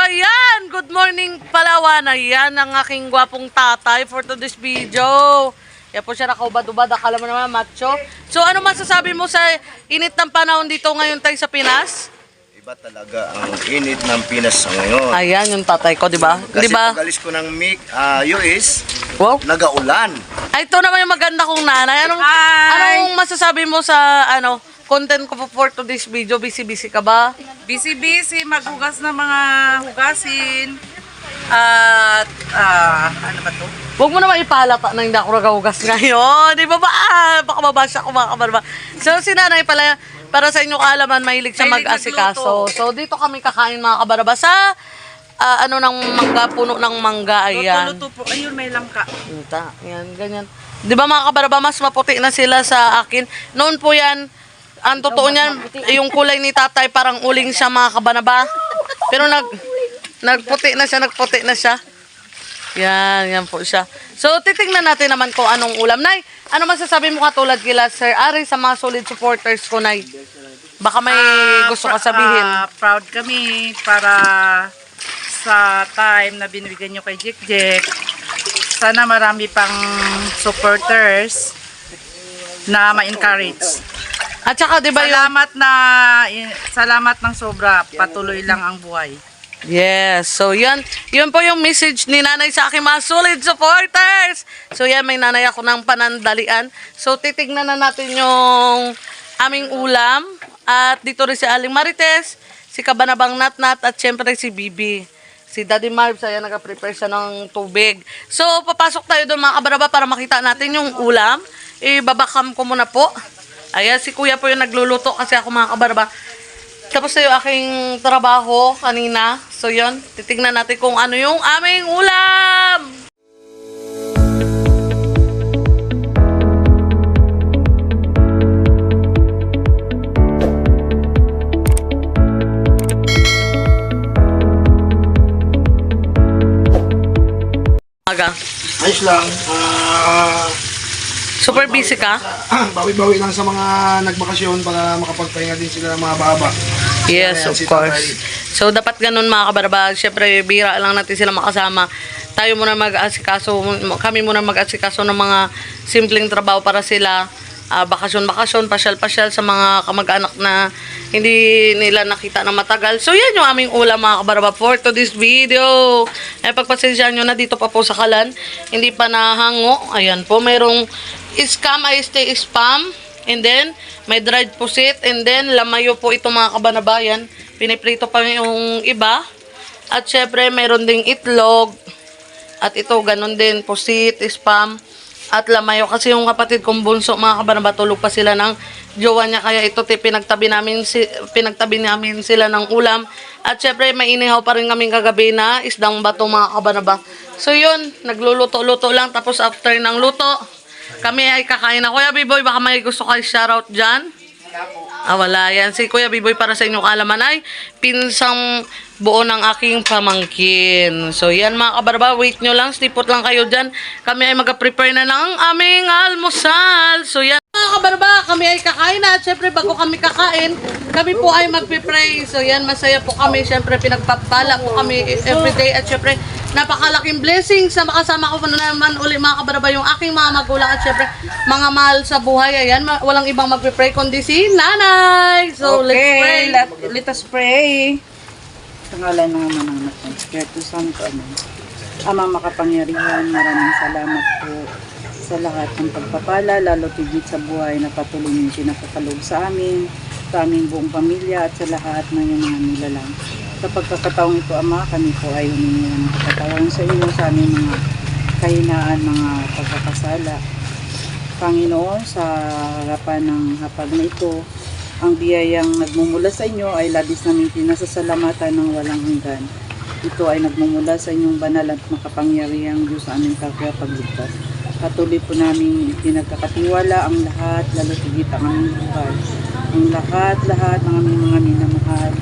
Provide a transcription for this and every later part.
ayan, good morning Palawan. Ayan ang aking gwapong tatay for today's video. Yan po siya nakaubad-ubad, akala mo naman macho. So ano masasabi mo sa init ng panahon dito ngayon tayo sa Pinas? Iba talaga ang init ng Pinas ngayon. Ayan yung tatay ko, di ba? Kasi Di ba? pag-alis ko ng US, Wow. nagaulan. Ay, ito naman yung maganda kong nanay. Anong masasabi mo sa content ko for today's video? Busy-busy ka ba? Busy-busy, maghugas ng mga hugasin. At, ano ba to? Huwag mo naman ipalata na hindi ako naghugas ngayon. Di ba ba? Baka mabasa ko mga kabarba. So, si nanay pala, para sa inyo kaalaman, mahilig siya Mahilig mag-asikaso. magluto. So, dito kami kakain mga kabarba sa ng mangga, puno ng mangga. Ayan. Luto-luto po. Ayun, may langka. Yan, ganyan. Di ba mga kabarba, mas maputi na sila sa akin. Noon po yan, ang totoo niyan, yung kulay ni tatay parang uling siya mga kabanaba. Pero nagputi na siya. Yan po siya. So, titingnan natin naman kung anong ulam. Nay, ano masasabi mo katulad kila Sir Ari sa mga solid supporters ko, Nay? Baka may gusto ka sabihin. Proud kami para sa time na binibigyan nyo kay Jek. Sana marami pang supporters na ma-encourage. At saka, di ba Salamat ng sobra. Patuloy lang ang buhay. Yes. So, yun po yung message ni nanay sa aking mga solid supporters. So, yan, may nanay ako ng panandalian. So, titignan na natin yung aming ulam. At dito rin si Aling Marites, si Kabanabang Natnat, at syempre si Bibi. Si Daddy Marv, ayan, nag-prepare siya ng tubig. So, papasok tayo doon mga kabaraba para makita natin yung ulam. Ibabakam ko muna po. Ayan, si Kuya po yung nagluluto kasi ako mga kabaraba. Tapos na yung aking trabaho kanina. So, yun. Titignan natin kung ano yung aming ulam. Aga. Ayos lang. Super busy ka? Bawi-bawi lang sa mga nagbakasyon para makapagpahinga din sila ng mga baba. Yes, Ayan, of si course. tatay. So, dapat ganun mga kabaraba. Siyempre, bira lang natin sila makasama. Tayo muna mag-asikaso, kami muna mag-asikaso ng mga simpleng trabaho para sila. Bakasyon-bakasyon, pasyal-pasyal sa mga kamag-anak na hindi nila nakita na matagal. So, yan yung aming ulam mga kabaraba for to this video. Pagpasensyahan nyo na dito pa po sa kalan. Hindi pa nahango. Ayan po, mayroong scam, spam. And then, may dried pusit. And then, lamayo po ito mga kabanabayan. Piniprito pa yung iba. At syempre, mayroon ding itlog. At ito, ganun din, pusit, spam. At lamayo kasi yung kapatid kong bunso, mga kabanaba, tulog pa sila ng jowa niya. Kaya ito, pinagtabi namin sila ng ulam. At syempre, may inihaw pa rin kaming kagabi na isdang bato, mga kabanaba. So yun, nagluluto-luto lang. Tapos after ng luto, kami ay kakain na. Kuya Biboy, baka may gusto kayo shoutout dyan? Wala. Yan. Si Kuya Biboy, para sa inyong kaalaman, ay pinsang buo ng aking pamangkin. So, yan mga kabarba. Wait nyo lang. Stipot lang kayo dyan. Kami ay mag-prepare na ng aming almusal. So, yan. Mga kabarba, kami ay kakain na. At syempre, bago kami kakain, kami po ay mag-pray. So, yan. Masaya po kami. Syempre, pinagpapala po kami everyday. At syempre, napakalaking blessings na makasama ko na naman uli mga kabaraba yung aking mga magulang. At syempre, mga mahal sa buhay. Ayan, walang ibang mag-pray kundi si nanay. So, let's pray. Let us pray. Sa ngalan ng Ama ng Anak ng Espiritu Santo. Amen. Ama makapangyarihan, maraming salamat po sa lahat ng pagpapala, lalo tigit sa buhay na patuloy niyong pinakakaloob sa amin, sa aming buong pamilya at sa lahat ng iyong mga nilalang. Sa pagkakataong ito, Ama, kami po ay humingi ng pagkakatawan sa inyo sa aming mga kahinaan, mga pagkakasala. Panginoon, sa harapan ng hapag na ito, ang biyayang nagmumula sa inyo ay labis namin pinasasalamatan ng walang hanggan. Ito ay nagmumula sa inyong banal at makapangyarihang Diyos sa aming kapagligtas. Patuloy po namin pinagkakatiwala ang lahat, lalo tigit ang aming buhay. Ang lahat ng aming mga minamahal,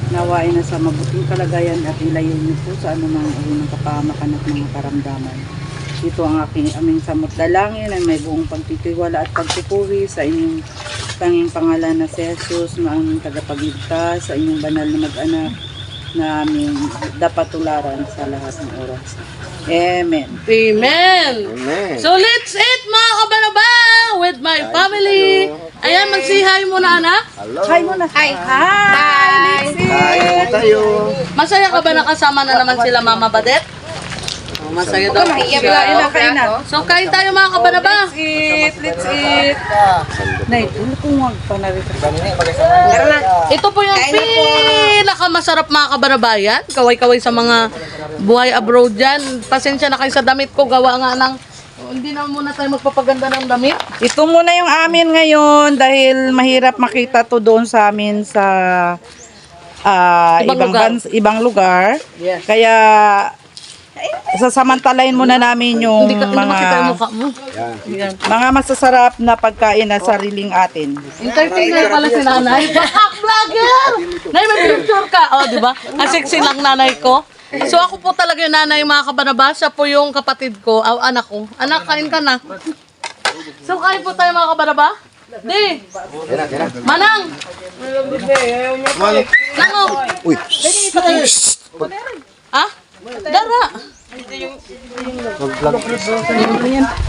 nawain na sa mabuting kalagayan at ilayo niyo po sa anumang unang kapahamakan at mga karamdaman. Ito ang aming samot dalangin ay may buong pagtitiwala at pagpupuri sa inyong tanging pangalan na si Jesus na aming tagapagligtas, sa inyong banal na mag-anak na aming dapat tularan sa lahat ng oras. Amen. Amen. Amen. So let's eat mga kabaraba with my family. Ayan, mag-say-hi muna, anak. Hello. Hi muna. Hi. Hi. Kain tayo. Masaya ka ba nakasama na naman sila Mama Badet? Oh, masaya daw po Kain siya. na, kain na. So kain tayo mga kabaraba. Let's eat. Nay, tulad kong wag pa na rin. Ito po yung pinakamasarap mga kabarabayan. Kaway-kaway sa mga buhay abroad dyan. Pasensya na kayo sa damit ko. Gawa nga ng... Hindi na muna tayo magpapaganda ng damit. Ito muna yung amin ngayon dahil mahirap makita to doon sa amin sa Ibang lugar. ibang lugar. Yes. Kaya sasamantalain muna namin yung Hindi makita yung mukha mo. mga masasarap na pagkain na sariling atin. Entertainer pala si nanay. Vlogger! Nay, may picture ka. O, di ba? Ang sexy lang nanay ko. So ako po talaga yung nanay mga kabaraba. Siya po yung kapatid ko, anak ko. Anak, kain ka na. So kain po tayo mga kabaraba. Di! Manang! Nango! Uy. Ha? Dara!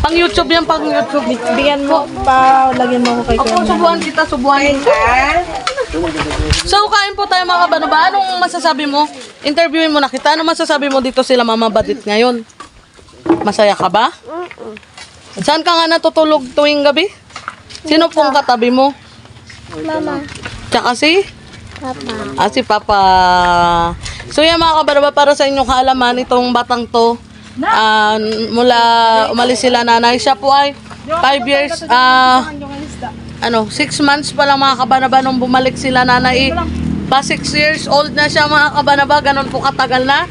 Pang YouTube yan, pang YouTube. Bigyan mo pa, lagyan mo ako kay Opo, subuhan kita, subuhan kita. So, kain po tayo mga kabanaba. Anong masasabi mo? Interviewin mo na kita. Anong masasabi mo dito sila Mama Badit ngayon? Masaya ka ba? Saan ka nga natutulog tuwing gabi? Sino pong katabi mo? Mama, Tsaka si? Papa. Si Papa. So yan mga kabaraba, para sa inyong kaalaman, itong batang to, mula umalis sila nanay, siya po ay 5 years, 6 months pa lang mga kabaraba nung bumalik sila nanay. Pa 6 years old na siya mga kabaraba, ganun po katagal na.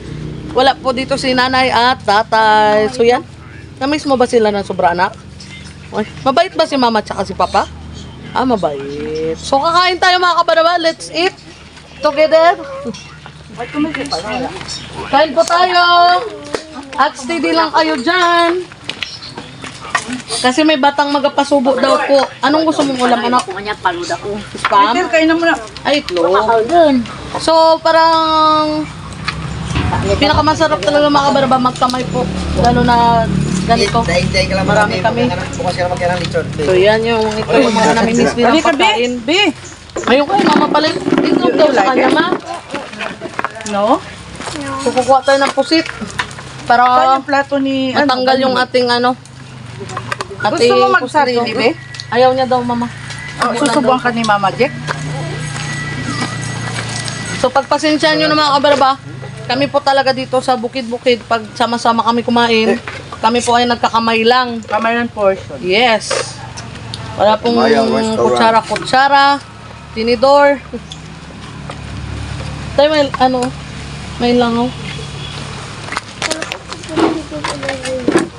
Wala po dito si nanay at tatay. So yan, namiss mo ba sila ng sobra anak? Ay, mabait ba si mama at si papa? Mabait. So kakain tayo mga kabaraba, let's eat together. Kain po tayo. At steady lang kayo dyan. Kasi may batang magapasubo daw po. Anong gusto mong ulam, anak? Spam? Kain na muna. Ay, itlog. So, parang pinakamasarap talaga mga kabaraba magkamay po. Lalo na ganito. Marami kami. So, yan yung ito yung mga namimiss nilang pagkain. Ayun kayo, mama pala. Itlog daw sa kanya, ma. No? So, kukuha tayo ng pusit. Para Saan yung plato ni... matanggal yung ating Gusto mo magsarili, be? Ayaw niya daw, mama. Susubuan ka ni Mama Jack? So, pagpasensyahan nyo na mga kabaraba, kami po talaga dito sa bukid-bukid, pag sama-sama kami kumain, kami po ay nagkakamay lang. Kamaran portion. Yes. Wala pong Mayang restaurant. kutsara, tinidor. Tayo may, may langaw.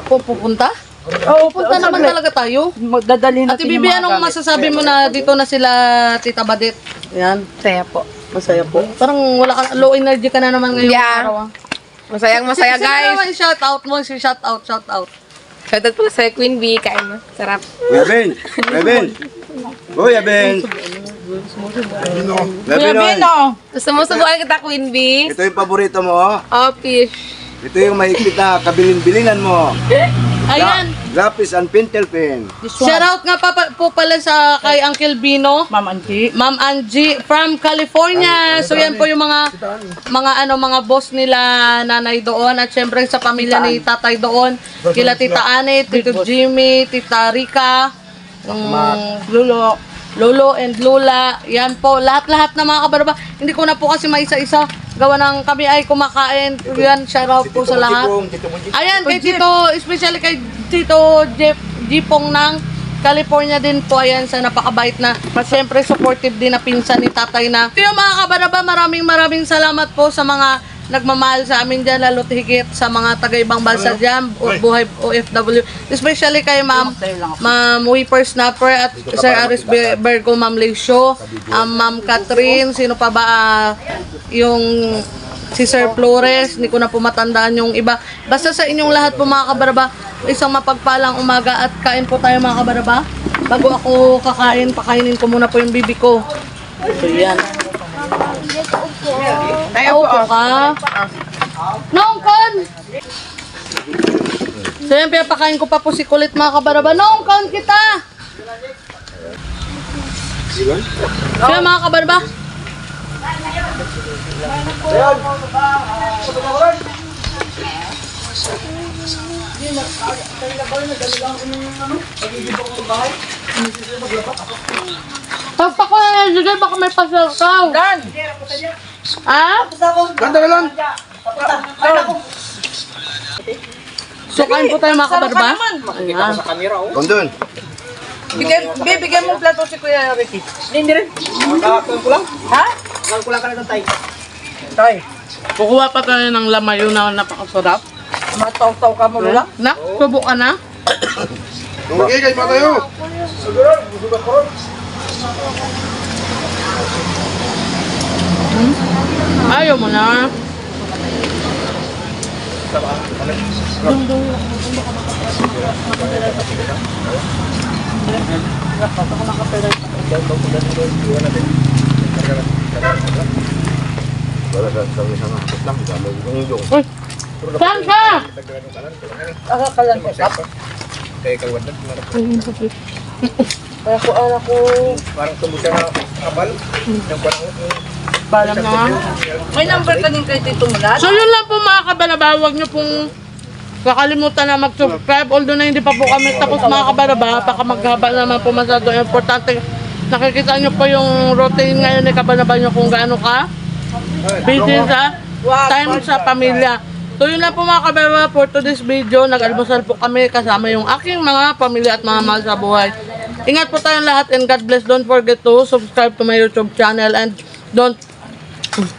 Pupunta? Oo, Pupunta naman talaga tayo. Dadalhin Ate natin Bibi, anong masasabi mo na dito na sila Tita Badit? Yan. Masaya po. Masaya po. Parang wala ka, low energy ka na naman ngayong Yeah. araw. Masaya Sino guys. naman shout out mo? Shout out. Shoutout po sa Queen Bee. Kain mo. Sarap. Kuya Ben. Kuya Ben. Kuya Ben. Kuya Ben, Gusto mo subukan kita Queen Bee? Ito yung paborito mo. Oh. Oh, fish. Ito yung mahigpit na kabilin-bilinan mo. Ayan. Lapis and pentel pen. Shout out nga po pala sa kay Uncle Bino. Ma'am Angie. Ma'am Angie from California. So yan po yung mga boss nila nanay doon at syempre sa pamilya ni tatay doon. Kila Tita Anit, Tito Jimmy, Tita Rica, Lolo and Lula. Yan po, lahat-lahat na mga kabaraba. Hindi ko na po kasi maisa-isa gawa ng kami ay kumakain. Yan, shout out po sa lahat. Ayan, kay Tito, especially kay Tito Jipong ng California din po. Ayan, sa napakabait na, siyempre supportive din na pinsan ni tatay na. Ito yung mga kabaraba, maraming salamat po sa mga nagmamahal sa amin dyan, lalo't higit sa mga taga-ibang bansa dyan, buhay OFW. Especially kay Ma'am Whippersnapper at Sir Aris Bergo, Ma'am Leisho, Ma'am Catherine, sino pa ba, yung si Sir Flores, hindi ko na po matandaan yung iba. Basta sa inyong lahat po mga kabaraba, isang mapagpalang umaga at kain po tayo mga kabaraba. Bago ako kakain, pakainin ko muna po yung bibi ko. So yan. Upo ka. Nongkon! So yan, pinapakain ko pa po si Kulit mga kabaraba. Nongkon kita! Kaya mga kabaraba. Pagpa ko na nalagay, baka may pasalkaw. Dan! Ah? Ganda ka lang. So kain po tayo mga kabarba. Ayan. Kondon. Bibigyan mo plato si Kuya Ricky. Hindi rin. Ha? Tay, Kukuha pa tayo ng lamayo na napakasarap. mataw-taw ka mo lang. Na, subo ka na. Okay, kayo pa tayo. Ayaw mo na. Wala sa isang hapot lang. Dami yung yung. Uy, saan ka? Akakalan ko. Kaya ko ala ko. Balam na. May number ka din kay Tito Mulat? So yun lang po mga kabaraba, huwag nyo pong kakalimutan na mag-subscribe. Although na hindi pa po kami tapos mga kabaraba, baka maghaba naman po masyado. Importante, nakikita nyo po yung routine ngayon ni kabaraba nyo kung gaano ka busy sa time sa pamilya. So yun lang po mga kabaraba for today's video. Nag-almusal po kami kasama yung aking mga pamilya at mga mahal sa buhay. Ingat po tayong lahat and God bless. Don't forget to subscribe to my YouTube channel and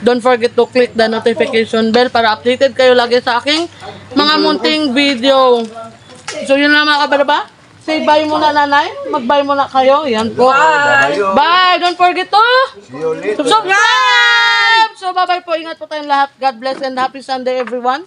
don't forget to click the notification bell para updated kayo lagi sa aking mga munting video. So yun lang mga kabaraba. Say bye muna nanay. Mag-bye muna kayo. Yan po. Bye! Don't forget to See you later. subscribe! So bye-bye po. Ingat po tayong lahat. God bless and happy Sunday everyone.